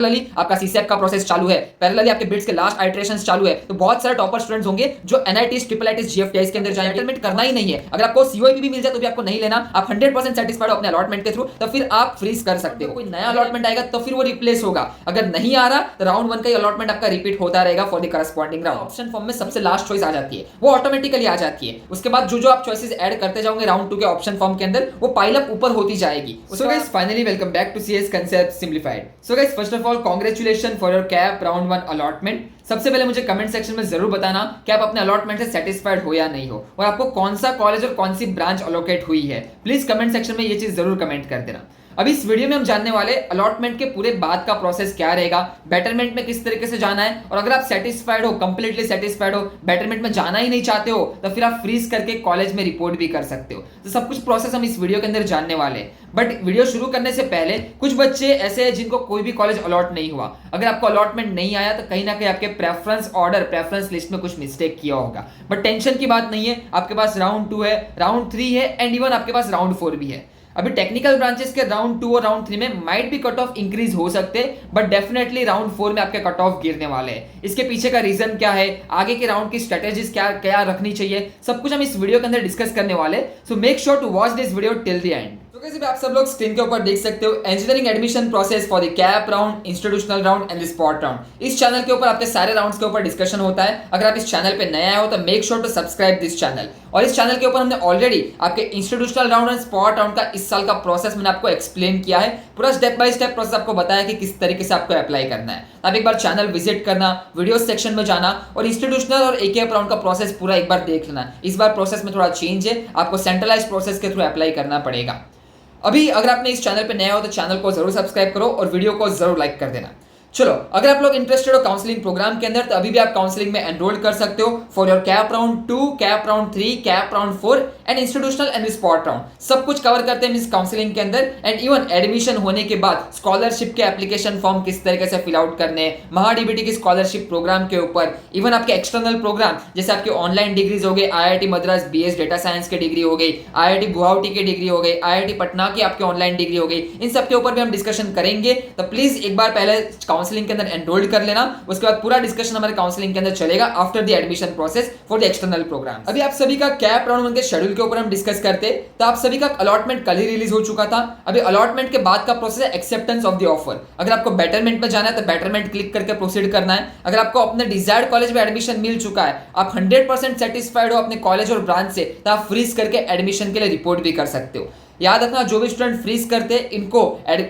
Parallelly आपका सीसेप का process चालू है, पैरेलली आपके बिट्स के लास्ट आइटरेशंस चालू है, तो बहुत सारे टॉपर स्टूडेंट्स होंगे जो एनआईटीज, ट्रिपल आईटीज, जीएफटीआईज के अंदर जाएंगे। सेटलमेंट करना ही नहीं है, अगर आपको सीओईपी भी मिल जाए तो भी आपको नहीं लेना, आप 100% सेटिस्फाइड हो अपने अलॉटमेंट के थ्रू, तो फिर आप फ्रीज कर सकते हो। कोई नया अलॉटमेंट आएगा तो फिर वो रिप्लेस होगा, अगर नहीं आ रहा तो राउंड 1 का अलॉटमेंट आपका रिपीट होता रहेगा for the corresponding round. Option form में सबसे लास्ट चॉइस आ जाती है, वो ऑटोमेटिकली आ जाती है। उसके बाद जो आप चॉइसेस ऐड करते जाओगे राउंड 2 के ऑप्शन फॉर्म के अंदर, वो पाइल अप ऊपर होती जाएगी। So guys finally welcome back to CS concept simplified. So guys first of all congratulation for your cap round 1 allotment. सबसे पहले मुझे कमेंट सेक्शन में जरूर बताना कि आप अपने अलॉटमेंट से सेटिस्फाइड हो या नहीं हो, और आपको कौन सा कॉलेज और कौन सी ब्रांच अलोकेट हुई है। प्लीज कमेंट सेक्शन में ये चीज जरूर कमेंट कर देना। अभी इस वीडियो में हम जानने वाले अलॉटमेंट के पूरे बाद का प्रोसेस क्या रहेगा, बेटरमेंट में किस तरीके से जाना है, और अगर आप सेटिस्फाइड हो, कंप्लीटली सेटिस्फाइड हो, बेटरमेंट में जाना ही नहीं चाहते हो, तो फिर आप फ्रीज करके कॉलेज में रिपोर्ट भी कर सकते हो। तो सब कुछ प्रोसेस हम इस वीडियो के अंदर जानने वाले हैं। बट वीडियो शुरू करने से पहले कुछ बच्चे ऐसे हैं जिनको कोई भी कॉलेज अलॉट नहीं हुआ। अगर आपको अलॉटमेंट नहीं आया तो कहीं ना कहीं आपके प्रेफरेंस ऑर्डर, प्रेफरेंस लिस्ट में कुछ मिस्टेक किया होगा। बट टेंशन की बात नहीं है, आपके पास राउंड 2 है, राउंड 3 है, एंड इवन आपके पास राउंड 4 भी है। अभी टेक्निकल ब्रांचेस के राउंड 2 और राउंड 3 में माइट भी कट ऑफ इंक्रीज हो सकते, बट डेफिनेटली राउंड 4 में आपके कट ऑफ गिरने वाले हैं। इसके पीछे का रीजन क्या है, आगे के राउंड की स्ट्रेटेजीज क्या क्या रखनी चाहिए, सब कुछ हम इस वीडियो के अंदर डिस्कस करने वाले। So make sure to watch this video till the end. तो कैसे आप सब लोग स्क्रीन के ऊपर देख सकते हो engineering admission process for the cap round, institutional round and the spot round. इस चैनल के ऊपर आपके सारे राउंड्स के ऊपर डिस्कशन होता है। अगर आप इस चैनल पे नए आए हो तो make sure to subscribe this channel. और इस चैनल के ऊपर हमने ऑलरेडी आपके institutional round and spot round का इस साल का प्रोसेस मैंने आपको एक्सप्लेन किया है, पूरा स्टेप बाय स्टेप प्रोसेस आपको बताया कि किस तरीके से आपको अप्लाई करना है। आप एक बार चैनल विजिट करना, वीडियो सेक्शन में जाना और इंस्टीट्यूशनल और एकेएफ राउंड का प्रोसेस पूरा एक बार देख लेना। इस बार प्रोसेस में थोड़ा चेंज है, आपको सेंट्रलाइज्ड प्रोसेस के थ्रू अप्लाई करना पड़ेगा। अभी अगर आपने इस चैनल पे नया हो तो चैनल को जरूर सब्सक्राइब करो और वीडियो को जरूर लाइक कर देना। चलो, अगर आप लोग इंटरेस्टेड हो काउंसलिंग प्रोग्राम के अंदर तो अभी भी आप काउंसलिंग में एनरोल कर सकते हो for your cap round 2, cap round 3, cap round 4 and institutional and spot round. सब कुछ कवर करते हैं इस काउंसलिंग के अंदर। एंड इवन एडमिशन होने के बाद स्कॉलरशिप के एप्लीकेशन फॉर्म किस तरीके से फिल आउट करने, महाडीबीटी की स्कॉलरशिप प्रोग्राम के ऊपर, इवन आपके एक्सटर्नल प्रोग्राम जैसे आपकी ऑनलाइन डिग्रीज हो गई, IIT Madras BS data science की डिग्री हो गई, आईआईटी गुवाहाटी की डिग्री हो गई, आईआईटी पटना की आपकी ऑनलाइन डिग्री हो गई, इन सब के ऊपर भी हम डिस्कशन करेंगे। तो प्लीज एक बार पहले काउंसलिंग के अंदर एनरोल कर लेना, उसके बाद पूरा डिस्कशन हमारे काउंसलिंग के अंदर चलेगा after the admission process for the external program. अभी आप सभी का कैप राउंड 1 के शेड्यूल के ऊपर हम डिस्कस करते, तो आप सभी का अलॉटमेंट कल ही रिलीज हो चुका था। अभी अलॉटमेंट के बाद का प्रोसेस है एक्सेप्टेंस ऑफ द ऑफर। अगर आपको बेटरमेंट में जाना है तो बेटरमेंट क्लिक करके प्रोसीड करना है। अगर आपको अपने डिजायर्ड कॉलेज में एडमिशन मिल चुका है, आप 100% सेटिस्फाइड हो अपने कॉलेज और ब्रांच से, तो आप फ्रीज करके एडमिशन के लिए रिपोर्ट भी कर सकते हो। याद रखना, जो भी स्टूडेंट फ्रीज करते हैं इनको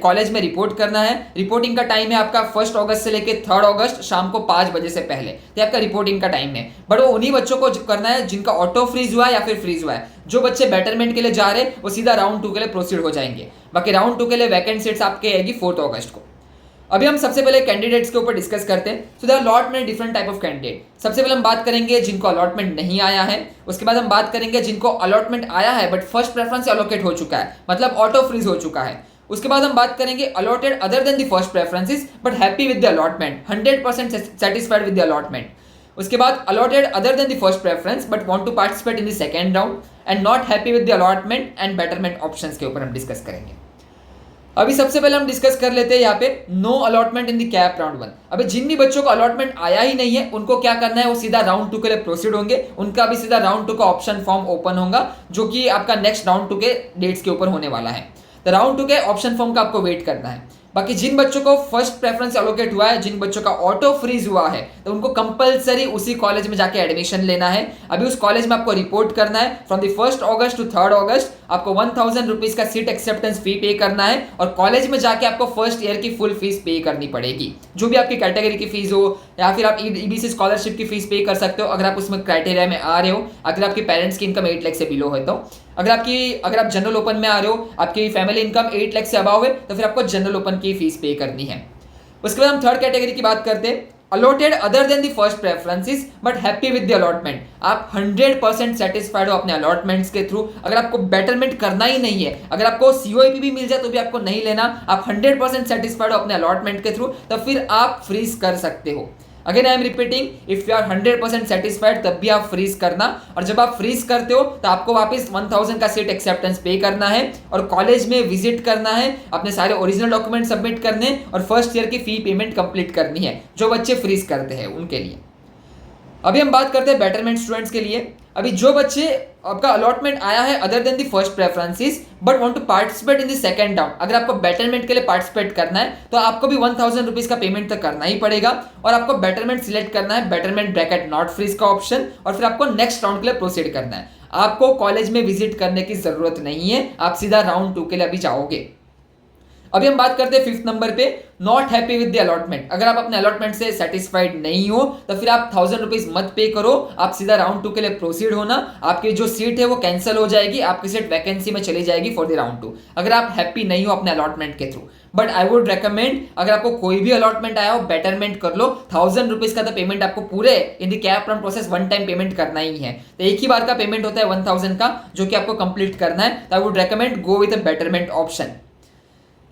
कॉलेज में रिपोर्ट करना है। रिपोर्टिंग का टाइम है आपका 1 अगस्त से लेकर 3 अगस्त शाम को 5 बजे से पहले, तो आपका रिपोर्टिंग का टाइम है। बट वो उन्हीं बच्चों को करना है जिनका ऑटो फ्रीज हुआ है या फिर फ्रीज हुआ है। जो बच्चे बेटरमेंट के लिए जा रहे हैं वो सीधा राउंड 2 के लिए प्रोसीड हो जाएंगे। बाकी राउंड 2 के लिए वैकेंट सीट्स आपके आएगी 4 अगस्त को। अभी हम सबसे पहले कैंडिडेट्स के ऊपर डिस्कस करते हैं। सो देयर आर लॉट में डिफरेंट टाइप ऑफ कैंडिडेट। सबसे पहले हम बात करेंगे जिनको अलॉटमेंट नहीं आया है। उसके बाद हम बात करेंगे जिनको अलॉटमेंट आया है बट फर्स्ट प्रेफरेंस से अलोकेट हो चुका है, मतलब ऑटो फ्रीज हो चुका है। उसके बाद हम बात करेंगे allotted other than the first preferences but happy with the allotment, 100% satisfied with the allotment. उसके बाद allotted other than the first preference but want to participate in the second round and not happy with the allotment and betterment options के ऊपर हम discuss करेंगे। अभी सबसे पहले हम डिस्कस कर लेते हैं यहाँ पे no allotment in the cap round 1। अभी जिन भी बच्चों को अलॉटमेंट आया ही नहीं है उनको क्या करना है, वो सीधा राउंड 2 के लिए प्रोसीड होंगे। उनका भी सीधा राउंड 2 का ऑप्शन फॉर्म ओपन होगा जो कि आपका नेक्स्ट राउंड 2 के डेट्स के ऊपर होने वाला है। तो राउंड 2 के ऑप्शन फॉर्म का आपको वेट करना है। बाकी जिन बच्चों को फर्स्ट प्रेफरेंस एलोकेट हुआ है, जिन बच्चों का ऑटो फ्रीज हुआ है, तो उनको कंपलसरी उसी कॉलेज में जाके एडमिशन लेना है। अभी उस कॉलेज में आपको रिपोर्ट करना है फ्रॉम द 1 अगस्त टू 3 अगस्त। आपको 1000 रुपीज का सीट एक्सेप्टेंस फी पे करना है और कॉलेज में जाके आपको फर्स्ट ईयर की फुल फीस पे करनी पड़ेगी। जो भी आपकी कैटेगरी की फीस हो या फिर आप ईबीसी स्कॉलरशिप की फीस पे कर सकते हो अगर आप उसमें क्राइटेरिया में आ रहे हो। अगर आपके पेरेंट्स की इनकम 8 लाख से बिलो है तो अगर आप जनरल ओपन में आ रहे हो, आपकी फैमिली इनकम 8 लाख से अबाव है तो फिर आपको जनरल ओपन की फीस पे करनी है। उसके बाद हम थर्ड कैटेगरी की बात करते हैं, allotted other than the first preferences but happy with the allotment. आप 100% सेटिस्फाइड हो अपने अलॉटमेंट्स के थ्रू। अगर आपको बेटरमेंट करना ही नहीं है, अगर आपको सीओईपी भी मिल जाए तो भी आपको नहीं लेना, आप 100% सेटिस्फाइड हो अपने अलॉटमेंट के थ्रू, तो फिर आप फ्रीज कर सकते हो। Again I am repeating, if you are 100% satisfied तब भी आप फ्रीज करना, और जब आप फ्रीज करते हो तो आपको वापस 1000 का सीट एक्सेप्टेंस पे करना है और कॉलेज में विजिट करना है, अपने सारे ओरिजिनल डॉक्यूमेंट सबमिट करने और फर्स्ट ईयर की फी पेमेंट कंप्लीट करनी है, जो बच्चे फ्रीज करते हैं उनके लिए। अभी हम बात करते हैं बेटरमेंट स्टूडेंट्स के लिए। अभी जो बच्चे आपका अलॉटमेंट आया है other than the first preferences but want to participate in the second round, अगर आपको बेटरमेंट के लिए पार्टिसिपेट करना है तो आपको भी 1000 रुपीज का पेमेंट तो करना ही पड़ेगा, और आपको बेटरमेंट सिलेक्ट करना है, बेटरमेंट ब्रैकेट नॉट फ्रीज का ऑप्शन, और फिर आपको नेक्स्ट राउंड के लिए प्रोसीड करना है। आपको कॉलेज में विजिट करने की जरूरत नहीं है, आप सीधा राउंड 2 के लिए अभी जाओगे। अभी हम बात करते हैं 5th नंबर पे, not happy with the allotment. अगर आप अपने अलॉटमेंट से सेटिस्फाइड नहीं हो तो फिर आप 1000 रुपीज मत पे करो, आप सीधा राउंड 2 के लिए प्रोसीड होना, आपकी जो सीट है वो कैंसिल हो जाएगी, आपकी सीट वैकेंसी में चली जाएगी फॉर द राउंड 2, अगर आप हैप्पी नहीं हो अपने अलॉटमेंट के through. But I would recommend, अगर आपको कोई भी अलॉटमेंट आया हो बेटरमेंट कर लो, 1000 रुपीज का तो पेमेंट आपको पूरे इन the cap round process one time payment करना ही है, तो एक ही बार का पेमेंट होता है 1000 का जो कि आपको कंप्लीट करना है, तो I would recommend go with a betterment option.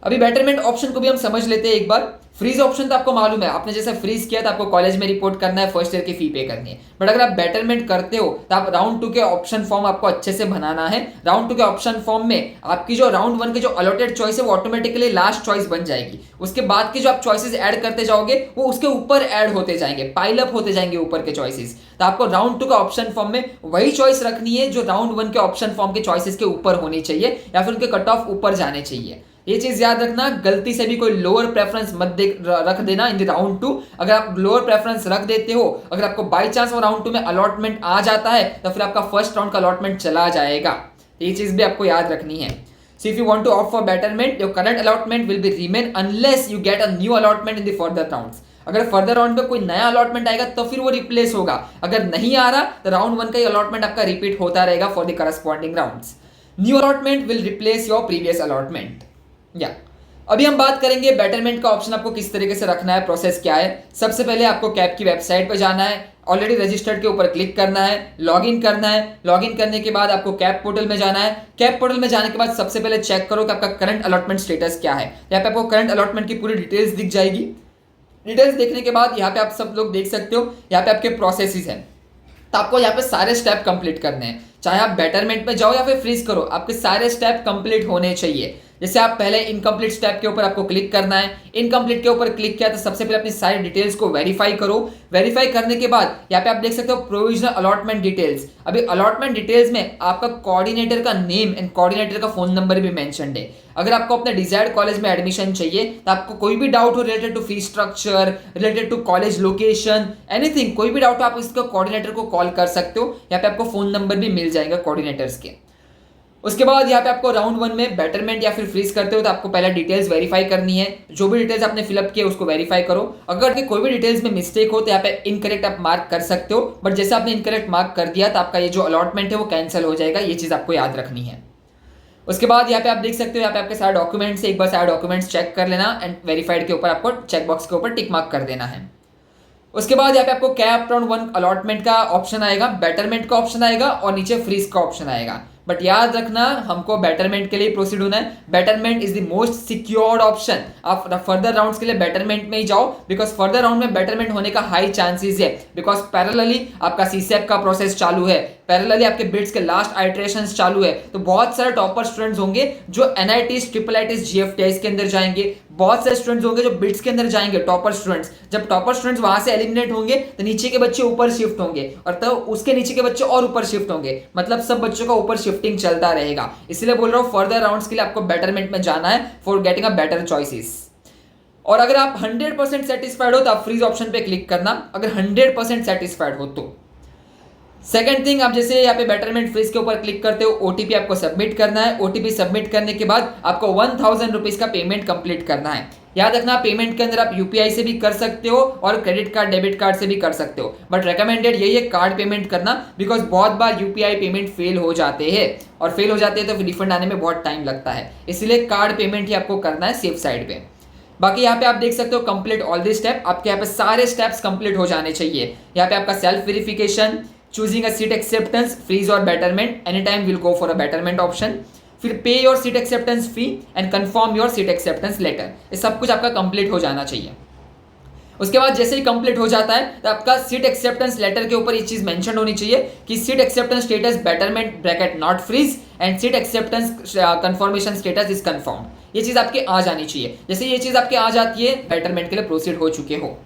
अभी बेटरमेंट ऑप्शन को भी हम समझ लेते हैं एक बार। फ्रीज ऑप्शन तो आपको मालूम है, आपने जैसे फ्रीज किया तो आपको कॉलेज में रिपोर्ट करना है, फर्स्ट ईयर की फी पे करनी है। बट अगर आप बेटरमेंट करते हो तो आप राउंड 2 के ऑप्शन फॉर्म आपको अच्छे से बनाना है। राउंड 2 के ऑप्शन फॉर्म में आपकी जो राउंड 1 के जो अलॉटेड चॉइस है वो ऑटोमेटिकली लास्ट चॉइस बन जाएगी, उसके बाद की जो आप चॉइसेस ऐड करते जाओगे वो उसके ऊपर ऐड होते जाएंगे, पाइल अप होते जाएंगे ऊपर के चॉइसेस। तो आपको राउंड 2 का ऑप्शन फॉर्म में वही चॉइस रखनी है जो राउंड 1 के ऑप्शन फॉर्म के चॉइसेस के ऊपर होनी चाहिए, या फिर उनके कट ऑफ ऊपर जाने चाहिए। ये चीज याद रखना, गलती से भी कोई लोअर प्रेफरेंस मत रख देना इन द राउंड 2। अगर आप लोअर प्रेफरेंस रख देते हो, अगर आपको बाय चांस वो राउंड 2 में अलॉटमेंट आ जाता है तो फिर आपका फर्स्ट राउंड का अलॉटमेंट चला जाएगा, ये चीज भी आपको याद रखनी है। So if you want to opt for betterment, your current allotment will be remain unless you get a new allotment in the further rounds. अगर फर्दर राउंड में कोई नया अलॉटमेंट आएगा तो फिर वो रिप्लेस होगा, अगर नहीं आ रहा तो राउंड 1 का ही अलॉटमेंट आपका रिपीट होता रहेगा for the corresponding rounds. New allotment will replace your previous allotment. या अभी हम बात करेंगे बेटरमेंट का ऑप्शन आपको किस तरीके से रखना है, प्रोसेस क्या है। सबसे पहले आपको कैप की वेबसाइट पर जाना है, ऑलरेडी रजिस्टर्ड के ऊपर क्लिक करना है, लॉगिन करना है। लॉगिन करने के बाद आपको कैप पोर्टल में जाना है। कैप पोर्टल में जाने के बाद सबसे पहले चेक करो कि आपका करंट अलॉटमेंट स्टेटस क्या है। यहाँ पे आपको करंट अलॉटमेंट की पूरी डिटेल्स दिख जाएगी। डिटेल्स देखने के बाद यहाँ पे आप सब लोग देख सकते हो, यहाँ पे आपके प्रोसेसेस हैं, तो आपको यहाँ पे सारे स्टेप कंप्लीट करने हैं, चाहे आप बेटरमेंट में जाओ या फिर फ्रीज करो, आपके सारे स्टेप कंप्लीट होने चाहिए। जैसे आप पहले इनकम्प्लीट स्टेप के ऊपर आपको क्लिक करना है, इनकम्प्लीट के ऊपर क्लिक किया तो सबसे पहले अपनी सारी डिटेल्स को वेरीफाई करो। वेरीफाई करने के बाद यहाँ पे आप देख सकते हो प्रोविजनल अलॉटमेंट डिटेल्स। अभी अलॉटमेंट डिटेल्स में आपका कोऑर्डिनेटर का नेम एंड कोऑर्डिनेटर का फोन नंबर भी मेंशन्ड है। अगर आपको अपने डिजायर्ड कॉलेज में एडमिशन चाहिए तो आपको कोई भी डाउट हो related to fees structure, related to college location, anything, कोई भी डाउट हो आप इसको कोऑर्डिनेटर को कॉल कर सकते हो। यहाँ पे आपको फोन नंबर भी मिल जाएगा कोऑर्डिनेटर्स के। उसके बाद यहाँ पे आपको राउंड 1 में बेटरमेंट या फिर फ्रीज करते हो तो आपको पहले डिटेल्स वेरीफाई करनी है। जो भी डिटेल्स आपने फिलअप किए उसको वेरीफाई करो। अगर कोई भी डिटेल्स में मिस्टेक हो तो यहाँ पे इनकरेक्ट आप मार्क कर सकते हो, बट जैसे आपने इनकरेक्ट मार्क कर दिया तो आपका ये जो अलॉटमेंट है वो कैंसिल हो जाएगा, ये चीज़ आपको याद रखनी है। उसके बाद यहाँ पे आप देख सकते हो, यहाँ पे आपके सारे डॉक्यूमेंट्स, एक बार सारे डॉक्यूमेंट्स चेक कर लेना एंड वेरीफाइड के ऊपर आपको चेकबॉक्स के ऊपर टिक मार्क कर देना है। उसके बाद यहाँ पे आपको कैप राउंड 1 अलॉटमेंट का ऑप्शन आएगा, बेटरमेंट का ऑप्शन आएगा और नीचे फ्रीज का ऑप्शन आएगा। बट याद रखना हमको बेटरमेंट के लिए प्रोसीड होना है। Betterment is the most secured option. आप फर्दर राउंड्स के लिए बेटरमेंट में ही जाओ, बिकॉज फर्दर राउंड में बेटरमेंट होने का हाई चांसेस है, बिकॉज पैरेलली आपका सीसेप का प्रोसेस चालू है, पैरेलली आपके बिट्स के लास्ट आइट्रेशंस चालू है। तो बहुत सारे टॉपर स्टूडेंट्स होंगे जो एनआईटीज, ट्रिपल आईटीज, जीएफटीआईज के अंदर जाएंगे। बहुत सारे स्टूडेंट्स होंगे जो बिट्स के अंदर जाएंगे, टॉपर स्टूडेंट्स। जब टॉपर स्टूडेंट्स वहां से एलिमिनेट होंगे तो नीचे के बच्चे ऊपर शिफ्ट होंगे, और तब उसके नीचे के बच्चे और ऊपर शिफ्ट होंगे, मतलब सब बच्चों का ऊपर शिफ्टिंग चलता रहेगा। इसलिए बोल रहा हूं फर्दर राउंड्स के लिए आपको बेटरमेंट में जाना है for getting a better choices. और अगर आप 100% सेटिस्फाइड हो तो आप फ्रीज ऑप्शन पे क्लिक करना, अगर 100% सेटिस्फाइड हो तो। सेकंड थिंग, आप जैसे यहाँ पे बेटरमेंट फ्रीज के ऊपर क्लिक करते हो, ओटीपी आपको सबमिट करना है। ओटीपी सबमिट करने के बाद आपको 1000 रुपीज का पेमेंट कंप्लीट करना है। याद रखना पेमेंट के अंदर आप यूपीआई से भी कर सकते हो और क्रेडिट कार्ड, डेबिट कार्ड से भी कर सकते हो, बट रेकमेंडेड यही है कार्ड पेमेंट करना, बिकॉज बहुत बार यूपीआई पेमेंट फेल हो जाते हैं, और फेल हो जाते हैं तो फिर रिफंड आने में बहुत टाइम लगता है, इसलिए कार्ड पेमेंट ही आपको करना है सेफ साइड पे। बाकी यहाँ पे आप देख सकते हो कंप्लीट ऑल दी स्टेप, आपके यहाँ पे सारे स्टेप्स कंप्लीट हो जाने चाहिए। यहाँ पे आपका self verification, choosing a seat acceptance, freeze और betterment, any time will go for a betterment option, फिर pay your seat acceptance fee and confirm your seat acceptance letter, ये सब कुछ आपका कंप्लीट हो जाना चाहिए। उसके बाद जैसे ही कंप्लीट हो जाता है तो आपका सीट एक्सेप्टेंस लेटर के ऊपर ये चीज मेंशन होनी चाहिए कि seat acceptance status betterment bracket not freeze and seat acceptance confirmation status is confirmed. ये चीज आपके आ जानी चाहिए। जैसे ये चीज आपके आ जाती है, बेटरमेंट के लिए प्रोसीड हो चुके हो।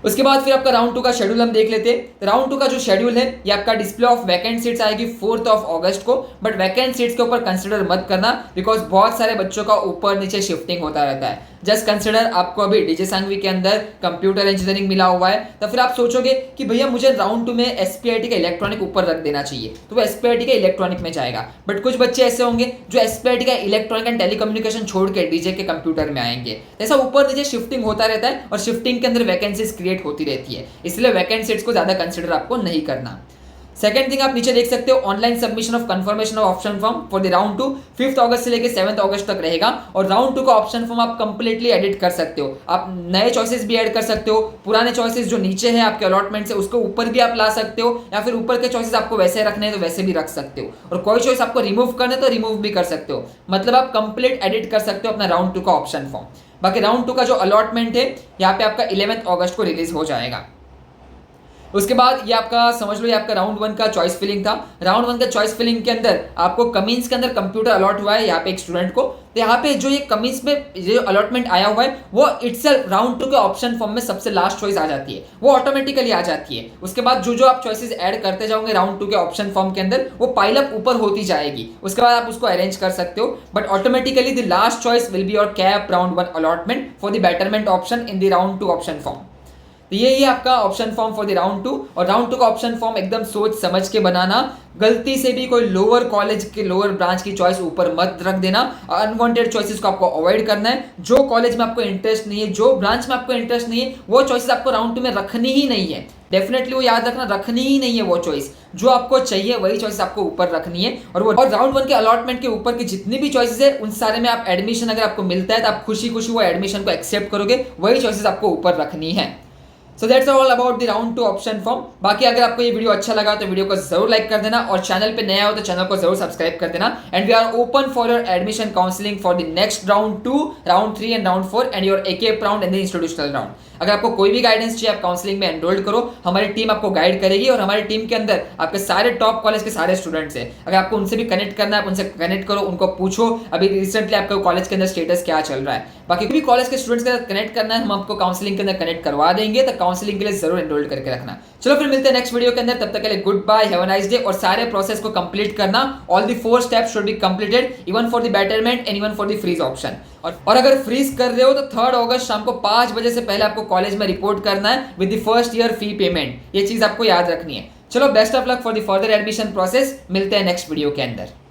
उसके बाद फिर आपका राउंड 2 का शेड्यूल हम देख लेते हैं। राउंड 2 का जो शेड्यूल है ये आपका डिस्प्ले ऑफ वैकेंट सीट्स आएगी 4 अगस्त को, बट वैकेंट सीट्स के ऊपर कंसिडर मत करना बिकॉज बहुत सारे बच्चों का ऊपर नीचे शिफ्टिंग होता रहता है। जस्ट कंसिडर आपको अभी डीजे सांघवी के अंदर कंप्यूटर इंजीनियरिंग मिला हुआ है, तो फिर आप सोचोगे कि भैया मुझे राउंड 2 में एसपीआईटी का इलेक्ट्रॉनिक ऊपर रख देना चाहिए, तो वो एसपीआईटी का इलेक्ट्रॉनिक में जाएगा। बट कुछ बच्चे ऐसे होंगे जो एसपीआईटी का इलेक्ट्रॉनिक एंड टेलीकम्युनिकेशन छोड़ के डीजे के कंप्यूटर में आएंगे। ऐसा ऊपर नीचे शिफ्टिंग होता रहता है और शिफ्टिंग के अंदर वैकेंसीज क्रिएट होती रहती है, इसलिए वैकेंट सीट्स को ज्यादा कंसिडर आपको नहीं करना। सेकंड थिंग आप नीचे देख सकते हो, online submission of confirmation of option form for the round 2 5 अगस्त से लेकर 7 अगस्त तक रहेगा। और राउंड 2 का ऑप्शन फॉर्म आप कंप्लीटली एडिट कर सकते हो। आप नए चॉइसेस भी ऐड कर सकते हो, पुराने चॉइसेस जो नीचे है आपके अलॉटमेंट से उसको ऊपर भी आप ला सकते हो, या फिर ऊपर के चॉइसेस आपको वैसे रखने हैं तो वैसे भी रख सकते हो, और कोई चॉइस आपको रिमूव करना है तो रिमूव भी कर सकते हो। मतलब आप कंप्लीट एडिट कर सकते हो अपना राउंड 2 का ऑप्शन फॉर्म। बाकी राउंड 2 का जो अलॉटमेंट है यहाँ पे आपका 11 अगस्त को रिलीज हो जाएगा। उसके बाद ये आपका समझ लो, ये आपका राउंड 1 का चॉइस फिलिंग था। राउंड 1 का चॉइस फिलिंग के अंदर आपको कमीन्स के अंदर कंप्यूटर अलॉट हुआ है यहाँ पे एक स्टूडेंट को, तो यहाँ पे जो ये कमीन्स में जो अलॉटमेंट आया हुआ है वो इटसेल्फ राउंड 2 के ऑप्शन फॉर्म में सबसे लास्ट चॉइस आ जाती है, वो ऑटोमेटिकली आ जाती है। उसके बाद जो जो आप चॉइसेस ऐड करते जाओगे राउंड 2 के ऑप्शन फॉर्म के अंदर वो पाइल अप ऊपर होती जाएगी। उसके बाद आप उसको अरेंज कर सकते हो, but automatically the last choice will be your cap round 1 allotment for the betterment option in the round 2 option form. तो ये आपका option form for the round 2। और राउंड 2 का ऑप्शन फॉर्म एकदम सोच समझ के बनाना, गलती से भी कोई लोअर कॉलेज के लोअर ब्रांच की चॉइस ऊपर मत रख देना। अनवांटेड चॉइसेस को आपको अवॉइड करना है। जो कॉलेज में आपको इंटरेस्ट नहीं है, जो ब्रांच में आपको इंटरेस्ट नहीं है, वो चॉइसेस आपको राउंड 2 में रखनी ही नहीं है। डेफिनेटली वो याद रखना, रखनी ही नहीं है वो चॉइस। जो आपको चाहिए वही चॉइस आपको ऊपर रखनी है। और राउंड 1 के अलॉटमेंट के ऊपर की जितनी भी चॉइसेस है उन सारे में आप एडमिशन अगर आपको मिलता है तो आप खुशी खुशी वो एडमिशन को एक्सेप्ट करोगे, वही चॉइसेस आपको ऊपर रखनी है। So that's all about the round 2 option form. बाकी अगर आपको ये वीडियो अच्छा लगा तो वीडियो को जरूर लाइक कर देना, और चैनल पे नया हो तो चैनल को जरूर सब्सक्राइब कर देना। And we are open for your admission counselling for the next round 2, round 3 and round 4 and your AKF round and the institutional round. अगर आपको कोई भी गाइडेंस चाहिए आप काउंसलिंग में एनरोल करो, हमारी टीम आपको गाइड करेगी। और हमारी टीम के अंदर आपके सारे टॉप कॉलेज के सारे स्टूडेंट्स हैं। अगर आपको उनसे भी कनेक्ट करना है आप उनसे कनेक्ट करो, उनको पूछो अभी रिसेंटली आपका कॉलेज के अंदर स्टेटस क्या चल रहा है। बाकी भी कॉलेज के स्टूडेंट्स के साथ कनेक्ट करना है हम आपको काउंसलिंग के अंदर कनेक्ट करवा देंगे, तो काउंसलिंग के लिए जरूर एनरोल करके रखना। चलो फिर मिलते हैं नेक्स्ट वीडियो के अंदर, तब तक के लिए goodbye, have a nice day. और सारे प्रोसेस को कंप्लीट करना, all the 4 steps should be completed even for the betterment and even for the freeze option. और अगर फ्रीज कर रहे हो तो 3 अगस्त शाम को 5 बजे से पहले आपको कॉलेज में रिपोर्ट करना है with the first year fee payment. ये चीज आपको याद रखनी है। चलो best of luck for the further admission process, मिलते हैं नेक्स्ट वीडियो के अंदर।